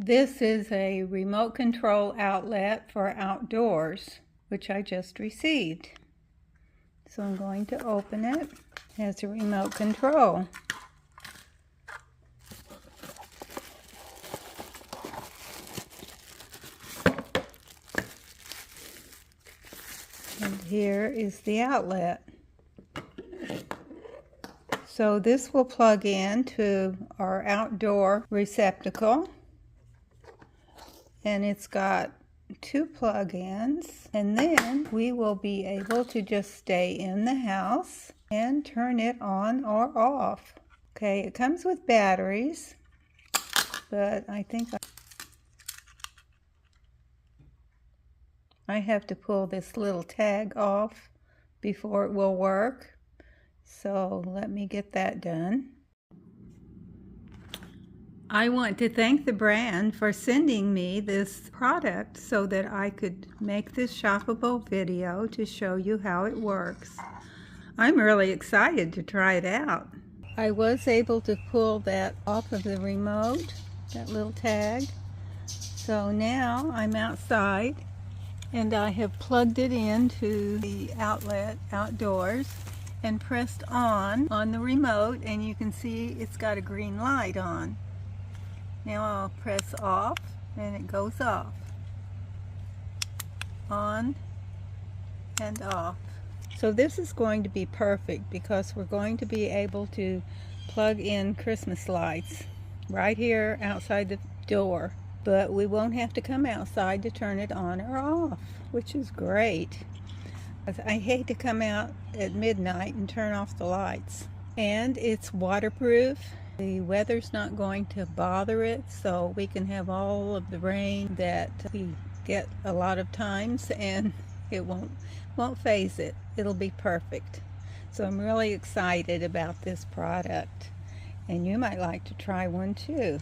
This is a remote control outlet for outdoors, which I just received. So I'm going to open it. It has a remote control. And here is the outlet. So this will plug in to our outdoor receptacle. And it's got 2 plug-ins, and then we will be able to just stay in the house and turn it on or off. Okay, it comes with batteries, but I think I have to pull this little tag off before it will work. So let me get that done. I want to thank the brand for sending me this product so that I could make this shoppable video to show you how it works. I'm really excited to try it out. I was able to pull that off of the remote, that little tag. So now I'm outside and I have plugged it into the outlet outdoors and pressed on the remote, and you can see it's got a green light on. Now I'll press off and it goes off. On and off. So this is going to be perfect because we're going to be able to plug in Christmas lights right here outside the door. But we won't have to come outside to turn it on or off, which is great. I hate to come out at midnight and turn off the lights. And it's waterproof. The weather's not going to bother it, so we can have all of the rain that we get a lot of times, and it won't phase it. It'll be perfect. So I'm really excited about this product, and you might like to try one too.